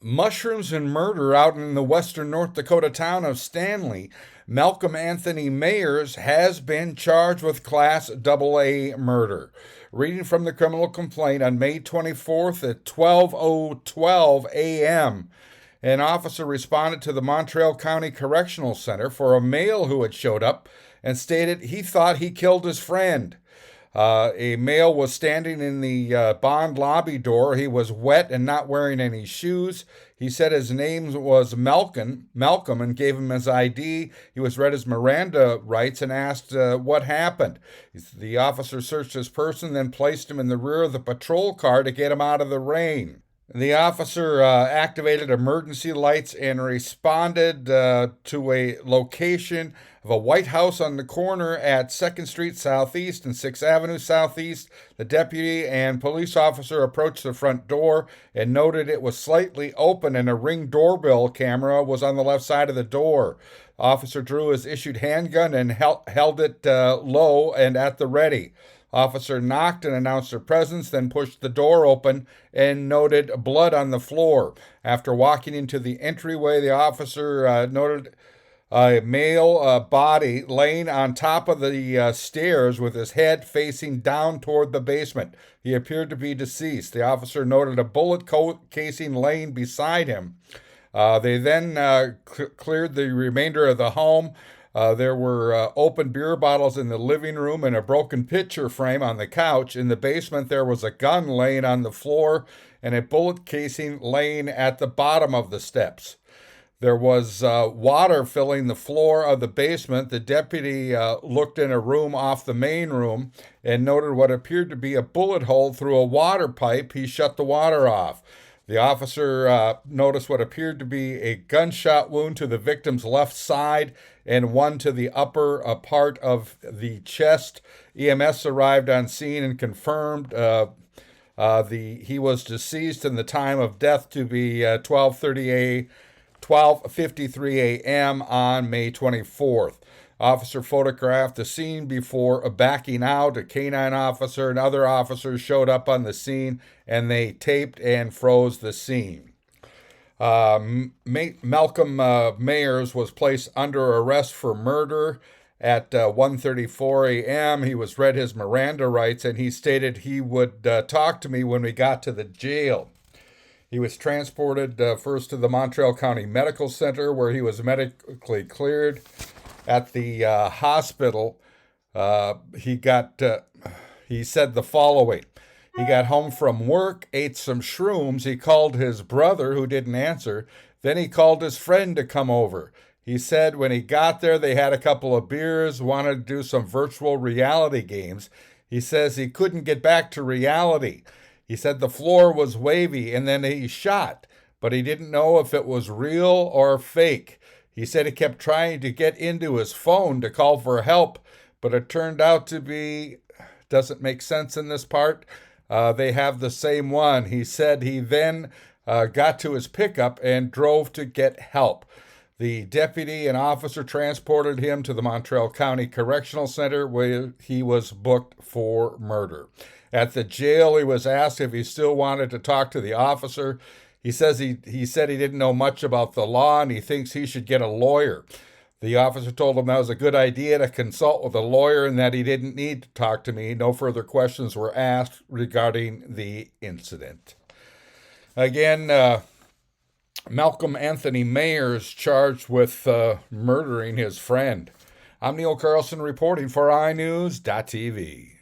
Mushrooms and murder out in the western North Dakota town of Stanley. Malcom Anthony Mayors has been charged with Class AA murder. Reading from the criminal complaint on May 24th at 12:12 a.m., an officer responded to the Montreal County Correctional Center for a male who had showed up and stated he thought he killed his friend. A male was standing in the bond lobby door. He was wet and not wearing any shoes. He said his name was Malcolm, and gave him his ID. He was read his Miranda rights and asked what happened. The officer searched his person, then placed him in the rear of the patrol car to get him out of the rain. The officer activated emergency lights and responded to a location of a White House on the corner at 2nd Street Southeast and 6th Avenue Southeast. The deputy and police officer approached the front door and noted it was slightly open and a Ring doorbell camera was on the left side of the door. Officer drew his issued handgun and held it low and at the ready. Officer knocked and announced their presence, then pushed the door open and noted blood on the floor. After walking into the entryway, the officer noted a male body laying on top of the stairs with his head facing down toward the basement. He appeared to be deceased. The officer noted a bullet casing laying beside him. They then cleared the remainder of the home. There were open beer bottles in the living room and a broken picture frame on the couch. In the basement, there was a gun laying on the floor and a bullet casing laying at the bottom of the steps. There was water filling the floor of the basement. The deputy looked in a room off the main room and noted what appeared to be a bullet hole through a water pipe. He shut the water off. The officer noticed what appeared to be a gunshot wound to the victim's left side and one to the upper part of the chest. EMS arrived on scene and confirmed he was deceased in the time of death to be 12:53 a.m. on May 24th. Officer photographed the scene before backing out. A canine officer and other officers showed up on the scene, and they taped and froze the scene. Malcom Mayors was placed under arrest for murder at 1:34 a.m. He was read his Miranda rights, and he stated he would talk to me when we got to the jail. He was transported first to the Montreal County Medical Center, where he was medically cleared. At the hospital, he said the following. He got home from work, ate some shrooms. He called his brother, who didn't answer. Then he called his friend to come over. He said when he got there, they had a couple of beers, wanted to do some virtual reality games. He says he couldn't get back to reality. He said the floor was wavy, and then he shot, but he didn't know if it was real or fake. He said he kept trying to get into his phone to call for help, but it turned out to be, doesn't make sense in this part. They have the same one. He said he then got to his pickup and drove to get help. The deputy and officer transported him to the Montreal County Correctional Center, where he was booked for murder. At the jail, he was asked if he still wanted to talk to the officer. He said he didn't know much about the law and he thinks he should get a lawyer. The officer told him that was a good idea to consult with a lawyer and that he didn't need to talk to me. No further questions were asked regarding the incident. Again, Malcom Anthony Mayors charged with murdering his friend. I'm Neil Carlson reporting for iNewZ.TV.